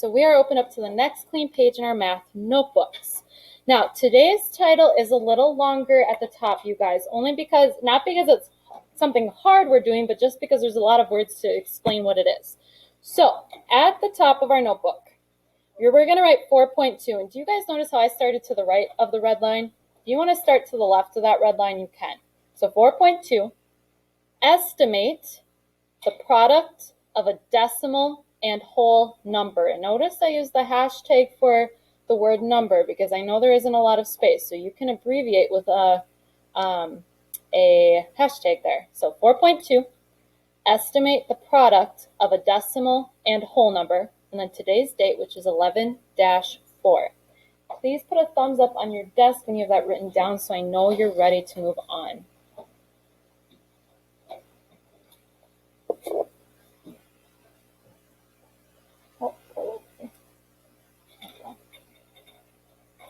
so we are open up to the next clean page in our math notebooks. Now, today's title is a little longer at the top, you guys, only because, not because it's something hard we're doing, but just because there's a lot of words to explain what it is. So, at the top of our notebook, we're going to write 4.2, and do you guys notice how I started to the right of the red line? If you want to start to the left of that red line, you can. So 4.2, estimate the product of a decimal and whole number. And notice I use the hashtag for the word number because I know there isn't a lot of space, so you can abbreviate with a hashtag there. So 4.2, estimate the product of a decimal and whole number, and then today's date, which is 11-4. Please put a thumbs up on your desk when you have that written down so I know you're ready to move on.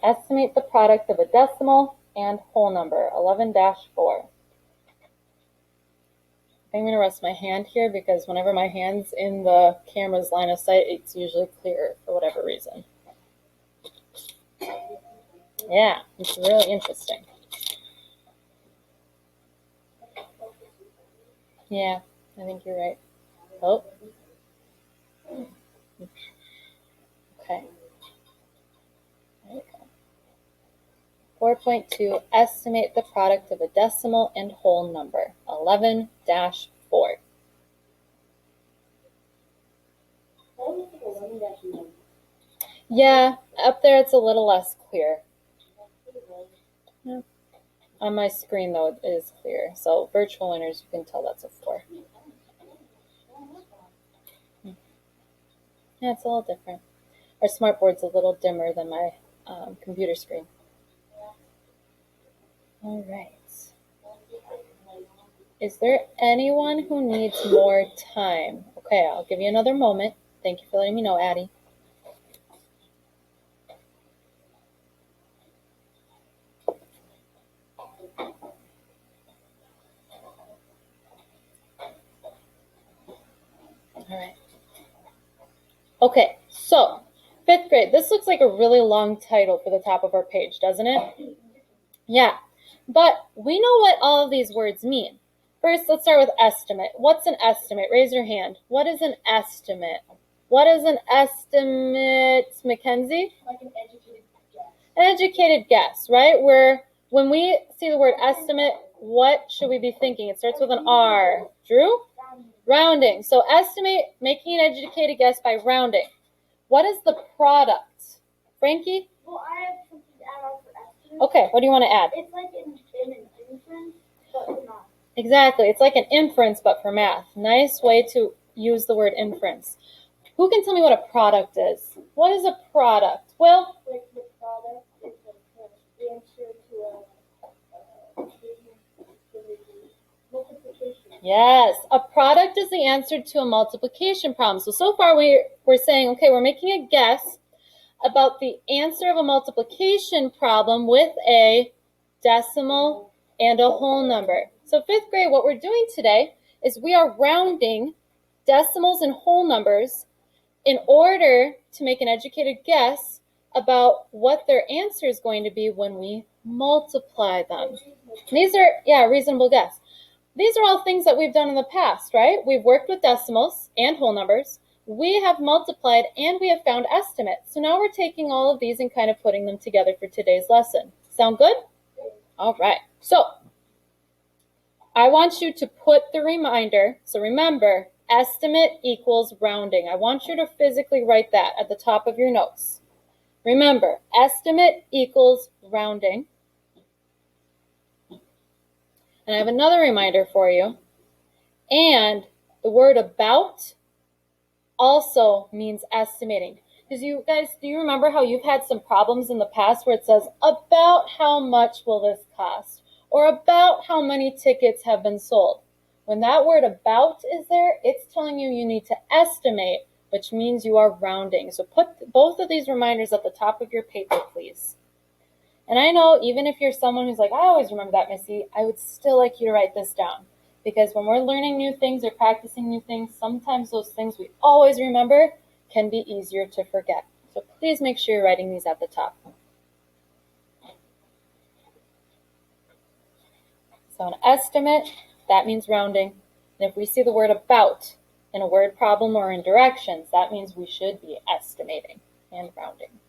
Estimate the product of a decimal and whole number, 11-4. I'm going to rest my hand here because whenever my hand's in the camera's line of sight, it's usually clearer for whatever reason. Yeah, it's really interesting. Yeah, I think you're right. Oh. Okay. There we go. 4.2, estimate the product of a decimal and whole number, 11-4. Yeah, up there it's a little less clear. Yeah. On my screen, though, it is clear. So virtual learners, you can tell that's a 4. Yeah, it's a little different. Our smartboard's a little dimmer than my computer screen. All right. Is there anyone who needs more time? Okay, I'll give you another moment. Thank you for letting me know, Addie. All right. Okay, so 5th grade. This looks like a really long title for the top of our page, doesn't it? Yeah, but we know what all of these words mean. First, let's start with estimate. What's an estimate? Raise your hand. What is an estimate? What is an estimate, Mackenzie? Like an educated guess. An educated guess, right? When we see the word estimate, what should we be thinking? It starts with an R. Drew? Rounding. So estimate, making an educated guess by rounding. What is the product? Frankie? Well, I have something to add on for estimate. Okay, what do you want to add? It's like an inference, but for math. Exactly. It's like an inference, but for math. Nice way to use the word inference. Who can tell me what a product is? What is a product? Will? Like the product is the answer to a multiplication. Yes, a product is the answer to a multiplication problem. So far we're saying, okay, we're making a guess about the answer of a multiplication problem with a decimal and a whole number. So 5th grade, what we're doing today is we are rounding decimals and whole numbers in order to make an educated guess about what their answer is going to be when we multiply them. These are, reasonable guess. These are all things that we've done in the past, right? We've worked with decimals and whole numbers. We have multiplied and we have found estimates. So now we're taking all of these and kind of putting them together for today's lesson. Sound good? All right. So I want you to put the reminder. So remember, estimate equals rounding. I want you to physically write that at the top of your notes. Remember, estimate equals rounding. And I have another reminder for you. And the word about also means estimating. Because you guys, do you remember how you've had some problems in the past where it says, about how much will this cost? Or about how many tickets have been sold? When that word about is there, it's telling you you need to estimate, which means you are rounding. So put both of these reminders at the top of your paper, please. And I know even if you're someone who's like, I always remember that, Missy, I would still like you to write this down. Because when we're learning new things or practicing new things, sometimes those things we always remember can be easier to forget. So please make sure you're writing these at the top. So an estimate, that means rounding. And if we see the word about in a word problem or in directions, that means we should be estimating and rounding.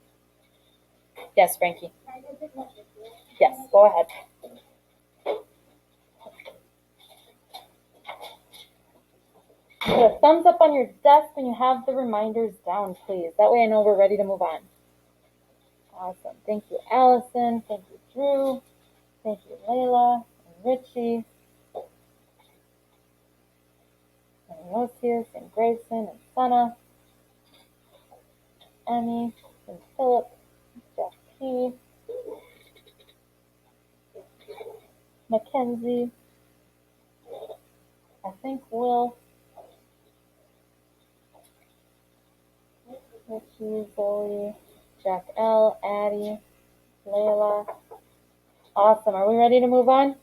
Yes, Frankie? Yes, go ahead. Put a thumbs up on your desk when you have the reminders down, please. That way I know we're ready to move on. Awesome. Thank you, Allison. Thank you, Drew. Thank you, Layla and Richie. And Yosius and Grayson and Sana. Emmy and Philip. Jeff P. Mackenzie. I think Will. Richie, Zoe, Jack L, Addie, Layla. Awesome. Are we ready to move on?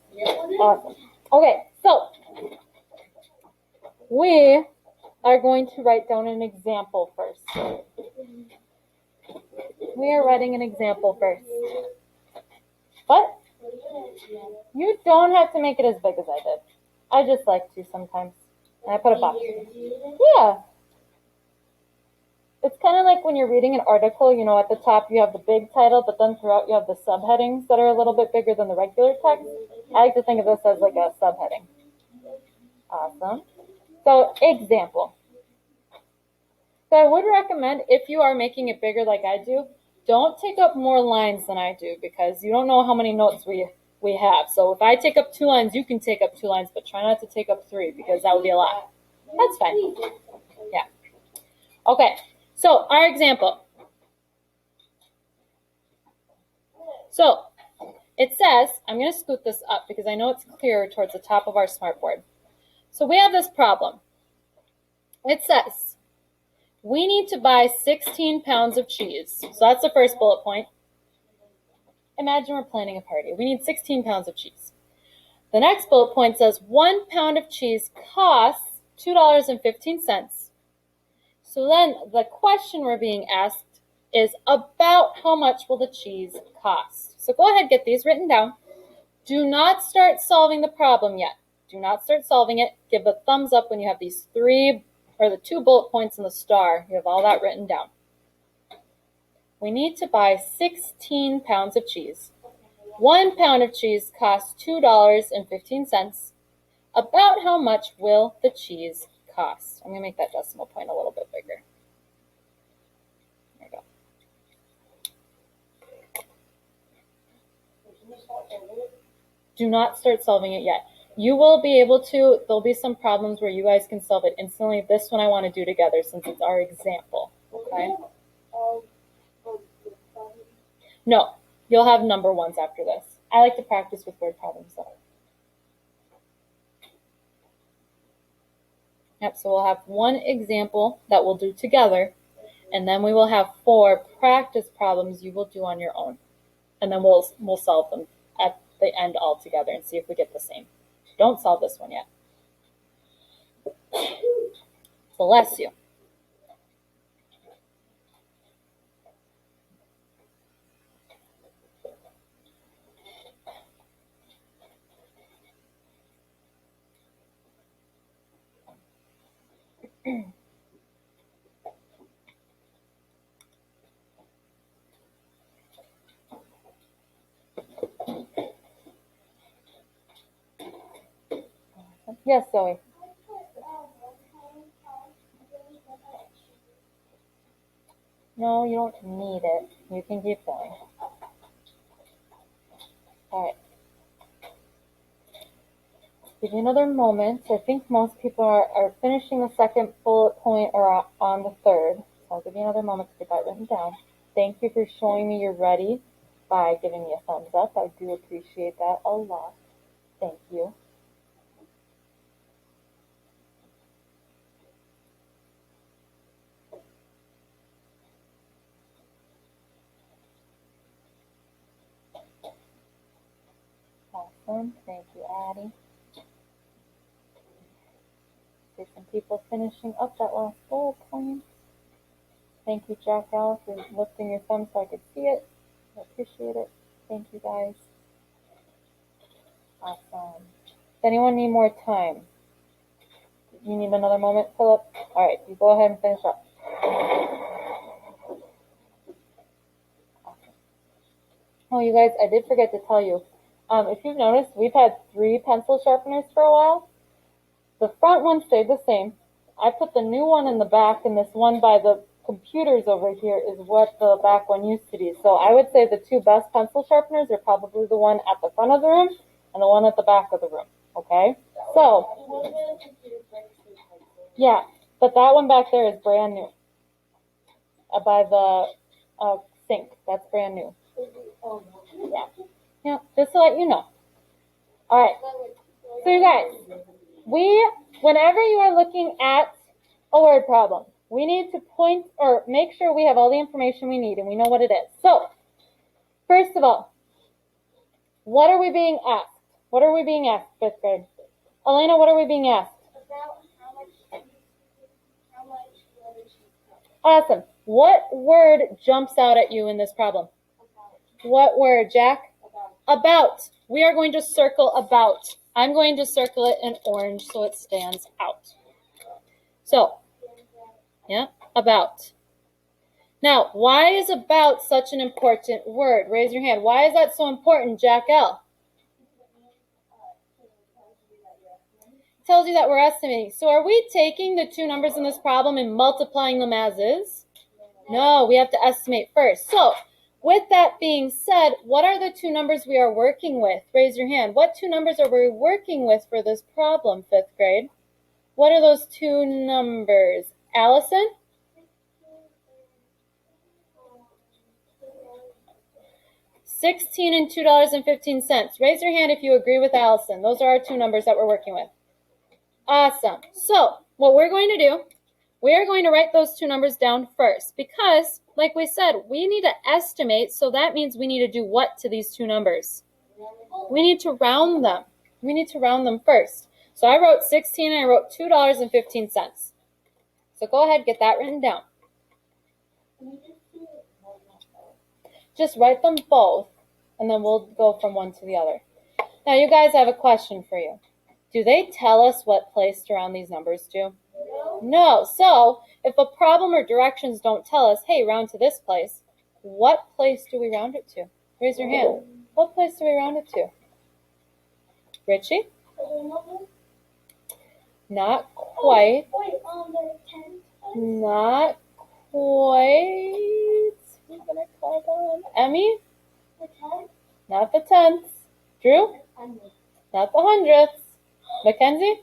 Awesome. Okay, so we are going to write down an example first. We are writing an example first. But you don't have to make it as big as I did. I just like to sometimes. And I put a box. Yeah. It's kind of like when you're reading an article, you know, at the top you have the big title, but then throughout you have the subheadings that are a little bit bigger than the regular text. I like to think of this as like a subheading. Awesome. So, example. So I would recommend, if you are making it bigger like I do, don't take up more lines than I do, because you don't know how many notes we have. So if I take up 2 lines, you can take up 2 lines, but try not to take up 3, because that would be a lot. That's fine. Yeah. Okay. So our example. So it says, I'm going to scoot this up because I know it's clearer towards the top of our smartboard. So we have this problem. It says, we need to buy 16 pounds of cheese. So that's the first bullet point. Imagine we're planning a party. We need 16 pounds of cheese. The next bullet point says 1 pound of cheese costs $2.15. So then the question we're being asked is, about how much will the cheese cost? So go ahead, get these written down. Do not start solving the problem yet. Do not start solving it. Give a thumbs up when you have these 3 or the 2 bullet points and the star. You have all that written down. We need to buy 16 pounds of cheese. 1 pound of cheese costs $2.15. About how much will the cheese cost? I'm going to make that decimal point a little bit bigger. There we go. Do not start solving it yet. You will be able to. There'll be some problems where you guys can solve it instantly. This one I want to do together since it's our example. Okay? No, you'll have number ones after this. I like to practice with word problems though. Yep, so we'll have 1 example that we'll do together, and then we will have 4 practice problems you will do on your own. And then we'll solve them at the end all together and see if we get the same. Don't solve this one yet. Bless you. Yes, Zoe. No, you don't need it. You can keep going. All right. Give you another moment. I think most people are finishing the second bullet point or on the third. So I'll give you another moment to get that written down. Thank you for showing me you're ready by giving me a thumbs up. I do appreciate that a lot. Thank you. Awesome. Thank you, Addie. See some people finishing up that last bullet point. Thank you, Jack Al, for lifting your thumb so I could see it. I appreciate it. Thank you, guys. Awesome. Does anyone need more time? You need another moment, Philip? All right, you go ahead and finish up. Awesome. Oh, you guys, I did forget to tell you. If you've noticed, we've had 3 pencil sharpeners for a while. The front one stayed the same. I put the new one in the back, and this one by the computers over here is what the back one used to be. So I would say the 2 best pencil sharpeners are probably the one at the front of the room and the one at the back of the room. Okay? So, yeah, but that one back there is brand new. By the sink. That's brand new. Yeah. Yeah, just to let you know. All right. So you guys, whenever you are looking at a word problem, we need to point or make sure we have all the information we need and we know what it is. So, first of all, what are we being asked? What are we being asked, 5th grade? Elena, what are we being asked? About how much water she's got. Awesome. What word jumps out at you in this problem? What word, Jack? About. We are going to circle about. I'm going to circle it in orange so it stands out. So, yeah, about. Now, why is about such an important word? Raise your hand. Why is that so important, Jack L? Tells you that we're estimating. So are we taking the 2 numbers in this problem and multiplying them as is? No, we have to estimate first. So, with that being said, what are the 2 numbers we are working with? Raise your hand. What 2 numbers are we working with for this problem, 5th grade? What are those 2 numbers? Allison? $16 and $2.15. Raise your hand if you agree with Allison. Those are our 2 numbers that we're working with. Awesome. So, what we're going to do, we are going to write those 2 numbers down first because, like we said, we need to estimate, so that means we need to do what to these 2 numbers? We need to round them. We need to round them first. So I wrote 16 and I wrote $2.15. So go ahead, get that written down. Just write them both, and then we'll go from one to the other. Now, you guys, I have a question for you. Do they tell us what place to round these numbers to? No. So, if a problem or directions don't tell us, hey, round to this place, what place do we round it to? Raise your hand. What place do we round it to? Richie? Not quite. Not quite. Who's going to call on? Emmy? Not the tenths. Drew? Not the hundredths. Mackenzie?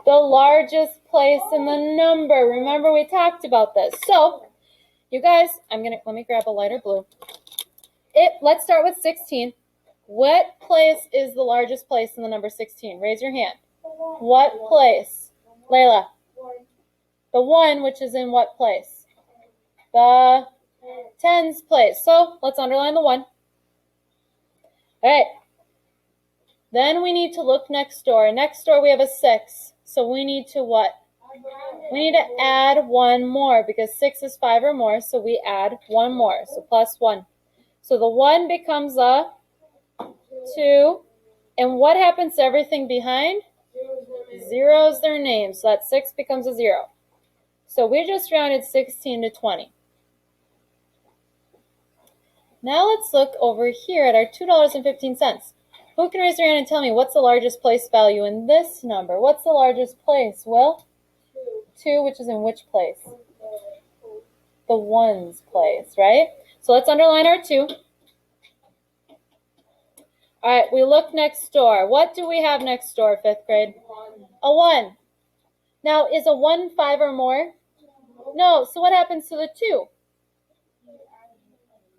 The largest place in the number. Remember, we talked about this. So, you guys, let me grab a lighter blue. Let's start with 16. What place is the largest place in the number 16? Raise your hand. What place? Layla. The 1, which is in what place? The tens place. So, let's underline the 1. All right. Then we need to look next door. Next door we have a 6. So we need to what? We need to add 1 more because 6 is 5 or more. So we add 1 more. So plus 1. So the 1 becomes a 2. And what happens to everything behind? Zeros their name. So that 6 becomes a 0. So we just rounded 16 to 20. Now let's look over here at our $2.15. Who can raise their hand and tell me what's the largest place value in this number? What's the largest place? Will? 2, which is in which place? The ones place, right? So let's underline our 2. All right, we look next door. What do we have next door, 5th grade? A 1. Now, is a 1 5 or more? No, so what happens to the 2?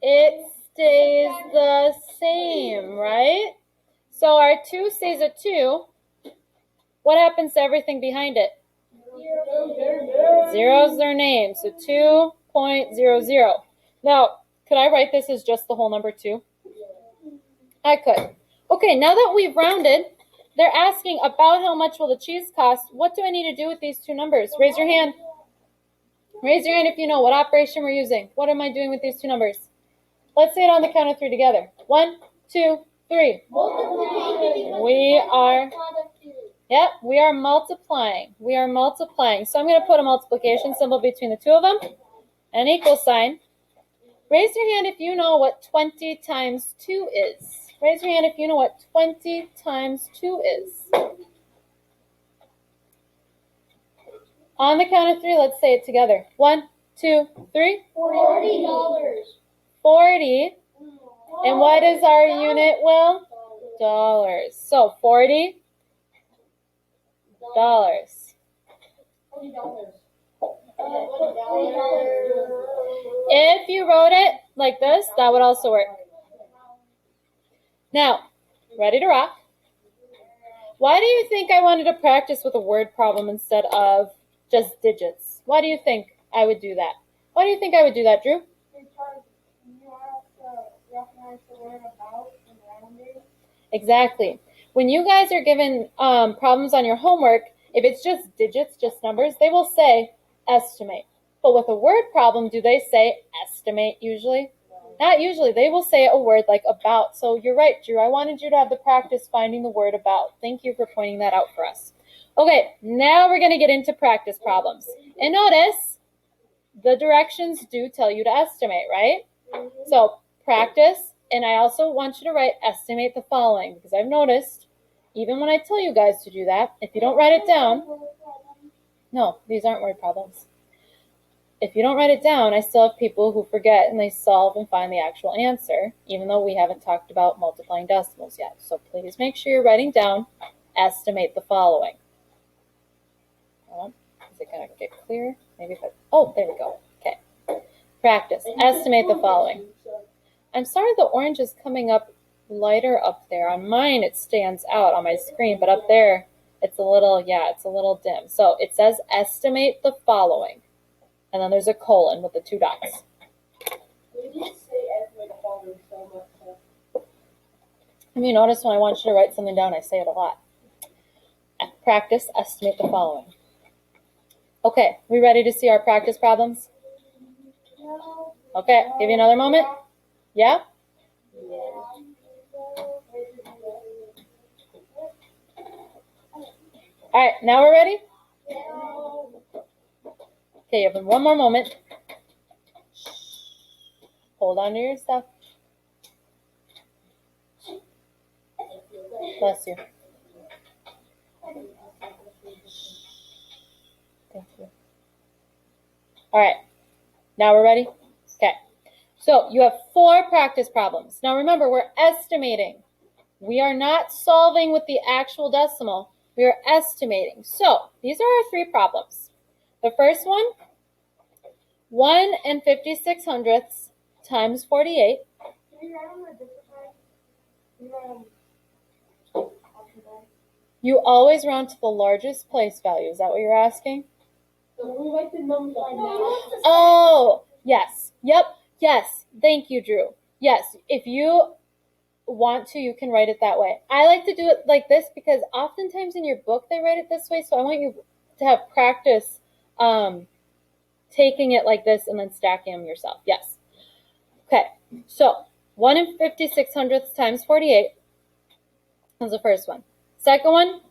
It stays the same, right? So our 2 stays a 2. What happens to everything behind it? Zeros their name. So 2.00. Now, could I write this as just the whole number 2? I could. Okay, now that we've rounded, they're asking about how much will the cheese cost. What do I need to do with these 2 numbers? Raise your hand. Raise your hand if you know what operation we're using. What am I doing with these two numbers? Let's say it on the count of 3 together. 1, 2, 3. We are, yep, we are multiplying. We are multiplying. So I'm going to put a multiplication symbol between the two of them, an equal sign. Raise your hand if you know what 20 times 2 is. Raise your hand if you know what 20 times 2 is. On the count of 3, let's say it together. 1, 2, 3. $40. 40. And what is our unit, Will? Dollars. So $40. If you wrote it like this, that would also work. Now, ready to rock? Why do you think I wanted to practice with a word problem instead of just digits? Why do you think I would do that? Why do you think I would do that, Drew? Because you have to recognize the word about and rounding. Exactly. When you guys are given problems on your homework, if it's just digits, just numbers, they will say estimate. But with a word problem, do they say estimate usually? Not usually. They will say a word like about. So you're right, Drew. I wanted you to have the practice finding the word about. Thank you for pointing that out for us. Okay, now we're going to get into practice problems. And notice, the directions do tell you to estimate, right? So practice, and I also want you to write estimate the following, because I've noticed, even when I tell you guys to do that, if you don't write it down, no, these aren't word problems. If you don't write it down, I still have people who forget and they solve and find the actual answer, even though we haven't talked about multiplying decimals yet. So please make sure you're writing down estimate the following. Is it going to get clear? Maybe if I, oh, there we go. Okay. Practice. Estimate the following. I'm sorry the orange is coming up lighter up there. On mine, it stands out on my screen, but up there, it's a little, yeah, it's a little dim. So it says estimate the following. And then there's a colon with the 2 dots. We didn't say estimate the following so much. If you notice when I want you to write something down, I say it a lot. Practice, estimate the following. Okay, we ready to see our practice problems? No. Okay, give you another moment. Yeah? All right, now we're ready? Okay, you have one more moment. Hold on to your stuff. Bless you. Thank you. All right, now we're ready? Okay, so you have 4 practice problems. Now remember, we're estimating. We are not solving with the actual decimal. We are estimating. So these are our 3 problems. The first one, 1 56/100 times 48. Can you write them a different way? Can you write them option A? You always round to the largest place value. Is that what you're asking? So we write the numbers like that. Oh, yes. Yep. Yes. Thank you, Drew. Yes. If you want to, you can write it that way. I like to do it like this because oftentimes in your book they write it this way. So I want you to have practice taking it like this and then stacking them yourself. Yes. Okay. So 1 56/100 times 48 is the first one. Second one,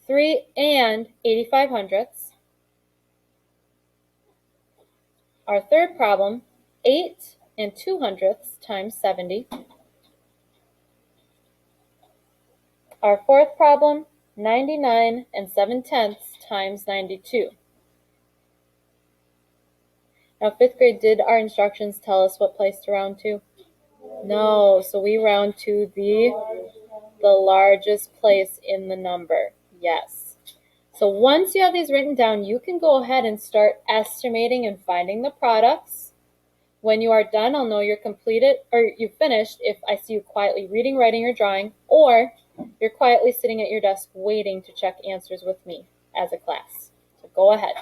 3 85/100. Our third problem, 8 200 times 70. Our fourth problem, 99 7/10 times 92. Now, 5th grade, did our instructions tell us what place to round to? No, so we round to the largest place in the number. Yes. So once you have these written down, you can go ahead and start estimating and finding the products. When you are done, I'll know you're completed or you've finished if I see you quietly reading, writing, or drawing, or you're quietly sitting at your desk waiting to check answers with me as a class. So go ahead.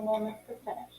more moments to finish.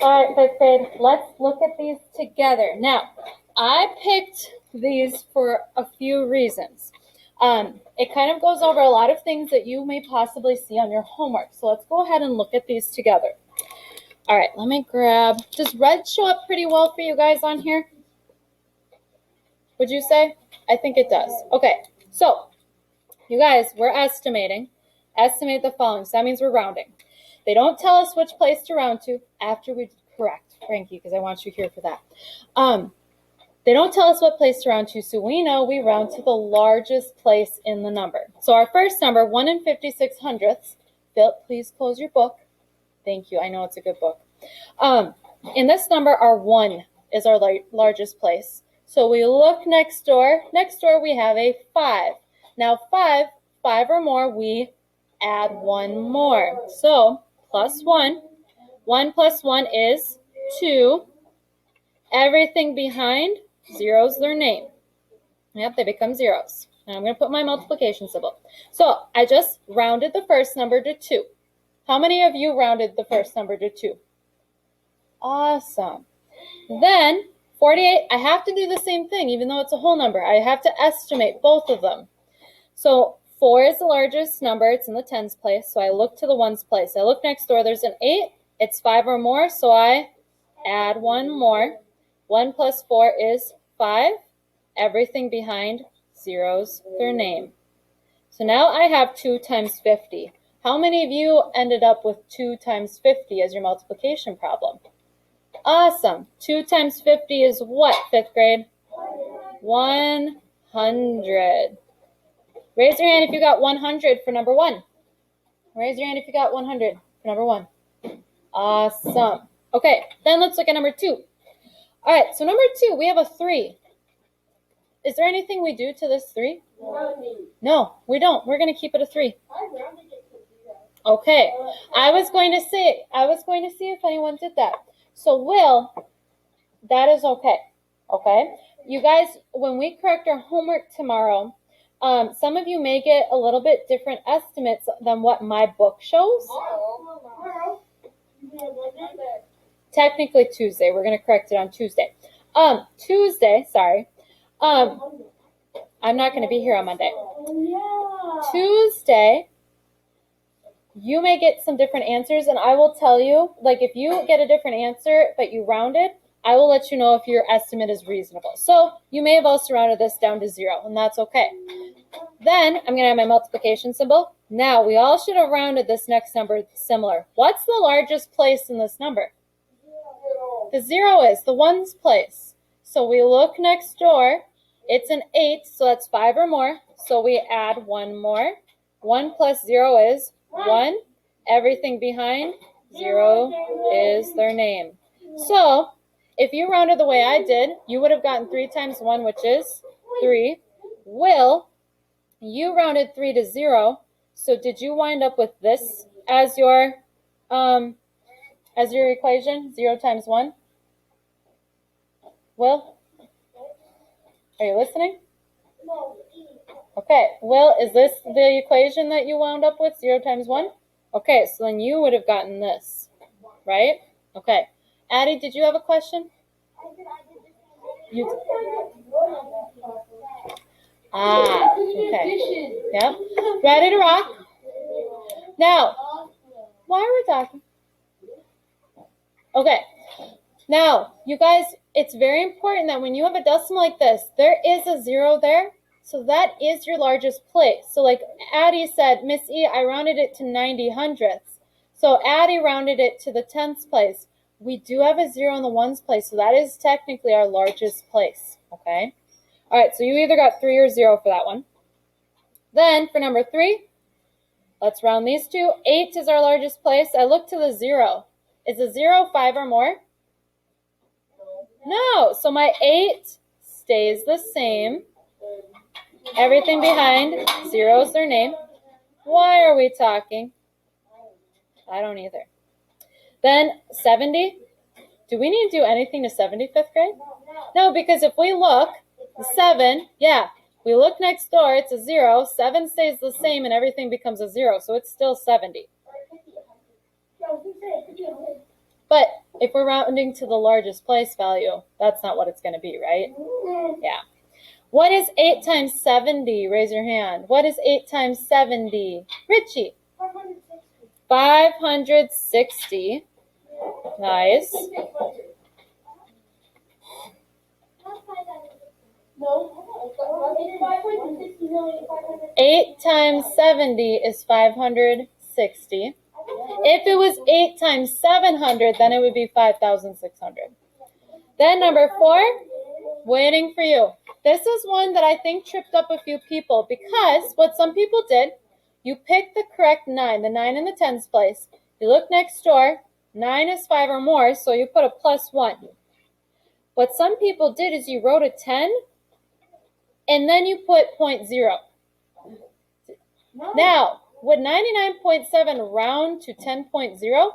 All right, fifth grade, let's look at these together. Now, I picked these for a few reasons. It kind of goes over a lot of things that you may possibly see on your homework. So let's go ahead and look at these together. All right, let me grab, does red show up pretty well for you guys on here? Would you say? I think it does. Okay, so you guys, we're estimating. Estimate the following, so that means we're rounding. They don't tell us which place to round to after we correct, Frankie, because I want you here for that. They don't tell us what place to round to, so we know we round to the largest place in the number. So our first number, 1 and 56 hundredths. Phil, please close your book. Thank you. I know it's a good book. in this number, our 1 is our largest place. So we look next door. Next door, we have a 5. Now 5 or more, we add 1 more. So plus 1. 1 plus 1 is 2. Everything behind zeros their name. Yep, they become zeros. Now I'm going to put my multiplication symbol. So I just rounded the first number to 2. How many of you rounded the first number to 2? Awesome. Then 48, I have to do the same thing, even though it's a whole number. I have to estimate both of them. So 4 is the largest number. It's in the tens place, so I look to the ones place. I look next door. There's an 8. It's 5 or more, so I add 1 more. 1 plus 4 is 5. Everything behind zeros their name. So now I have 2 times 50. How many of you ended up with 2 times 50 as your multiplication problem? Awesome. 2 times 50 is what, 5th grade? 100. Raise your hand if you got 100 for number 1. Raise your hand if you got 100 for number 1. Awesome. Okay, then let's look at number 2. All right, so number 2, we have a 3. Is there anything we do to this 3? No, we don't. We're going to keep it a 3. Okay, I was going to see if anyone did that. So Will, that is okay. Okay, you guys, when we correct our homework tomorrow, some of you may get a little bit different estimates than what my book shows. Technically Tuesday. We're going to correct it on Tuesday. Tuesday, sorry. I'm not going to be here on Monday. Tuesday, you may get some different answers, and I will tell you, like if you get a different answer but you rounded, I will let you know if your estimate is reasonable. So you may have also rounded this down to 0, and that's okay. Then I'm going to have my multiplication symbol. Now, we all should have rounded this next number similar. What's the largest place in this number? The 0 is the ones place. So we look next door. It's an 8, so that's 5 or more. So we add 1 more. 1 plus 0 is 1. Everything behind 0 is their name. So if you rounded the way I did, you would have gotten 3 times 1, which is 3. Will, you rounded 3 to 0. So did you wind up with this as your equation? 0 times 1? Will? Are you listening? Okay, Will, is this the equation that you wound up with, 0 times 1? Okay, so then you would have gotten this, right? Okay. Addie, did you have a question? Okay. Yep. Ready to rock? Now, why are we talking? Okay. Now, you guys, it's very important that when you have a decimal like this, there is a 0 there. So that is your largest place. So like Addie said, Miss E, I rounded it to 90 hundredths. So Addie rounded it to the 10th place. We do have a 0 in the ones place, so that is technically our largest place, okay? All right, so you either got 3 or 0 for that one. Then for number 3, let's round these two. 8 is our largest place. I look to the 0. Is the 0 5 or more? No, so my 8 stays the same. Everything behind 0 is their name. Why are we talking? I don't either. Then 70. Do we need to do anything to 70, 5th grade? No, because if we look, 7, yeah, we look next door, it's a 0. 7 stays the same and everything becomes a 0, so it's still 70. But if we're rounding to the largest place value, that's not what it's going to be, right? Yeah. What is 8 times 70? Raise your hand. What is 8 times 70? Richie. 560. Nice. 8 times 70 is 560. If it was 8 times 700, then it would be 5,600. Then number 4, waiting for you. This is one that I think tripped up a few people because what some people did, you picked the correct 9, the 9 in the tens place. You look next door. 9 is 5 or more, so you put a +1. What some people did is you wrote a 10, and then you put 0.0. Now, would 99.7 round to 10.0?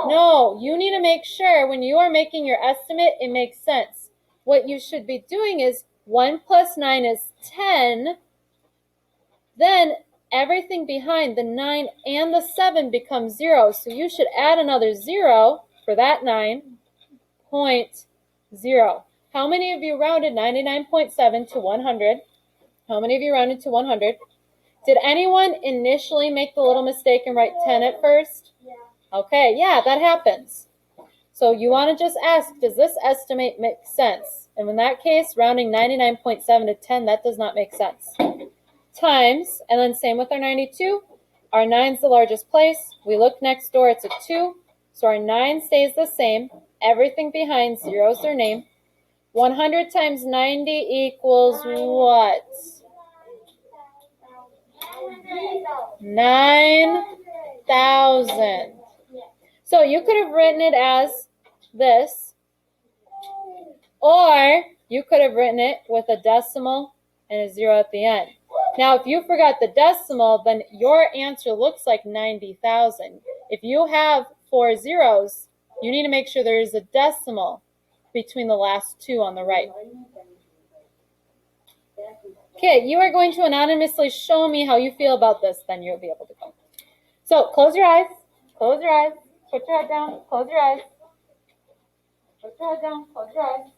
No, you need to make sure when you are making your estimate, it makes sense. What you should be doing is 1 plus 9 is 10. Then everything behind the 9 and the 7 becomes 0. So you should add another 0 for that 9.0. How many of you rounded 99.7 to 100? How many of you rounded to 100? Did anyone initially make the little mistake and write 10 at first? Yeah. Okay, yeah, that happens. So you want to just ask, does this estimate make sense? And in that case, rounding 99.7 to 10, that does not make sense. Times, and then same with our 92. Our 9's the largest place. We look next door, it's a 2. So our 9 stays the same. Everything behind 0 is their name. 100 times 90 equals what? 9,000. So you could have written it as this, or you could have written it with a decimal and a 0 at the end. Now, if you forgot the decimal, then your answer looks like 90,000. If you have 4 zeros, you need to make sure there is a decimal between the last 2 on the right. Okay, you are going to anonymously show me how you feel about this, then you'll be able to go. So, close your eyes. Close your eyes. Put your head down. Close your eyes. Put your head down. Close your eyes.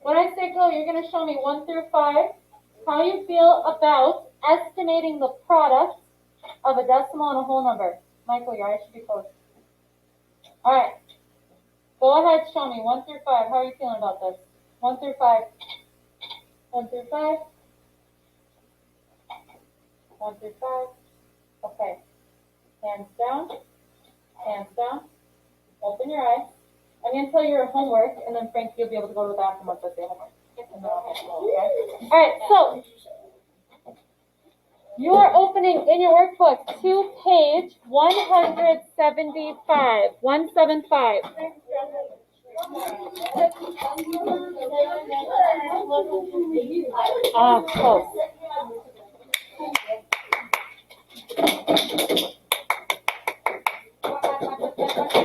When I say go, you're going to show me 1 through 5 how you feel about estimating the product of a decimal and a whole number. Michael, your eyes should be closed. All right. Go ahead, show me 1 through 5. How are you feeling about this? 1 through 5. 1 through 5. 1 through 5. Okay. Hands down. Hands down. Open your eyes. I'm going to tell you your homework, and then Frank, you'll be able to go to the bathroom once I say homework. And then I'll have to go, okay? All right, so you are opening in your workbook to page 175. 175. Close.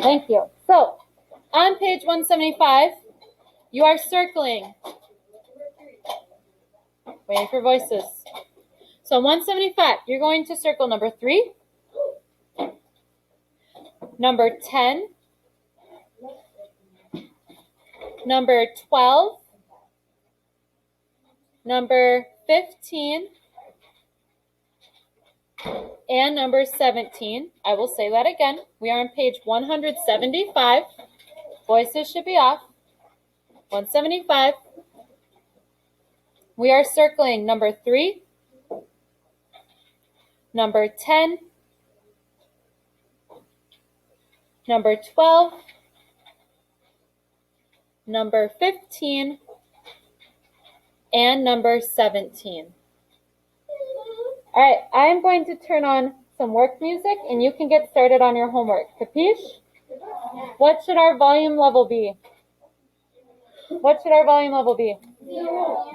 Thank you. So, on page 175, you are circling. Waiting for voices. So, 175, you're going to circle number 3, number 10, number 12, number 15, and number 17. I will say that again. We are on page 175. Voices should be off. 175. We are circling number 3, number 10, number 12, number 15, and number 17. All right, I am going to turn on some work music, and you can get started on your homework. Capiche? What should our volume level be? What should our volume level be? 0.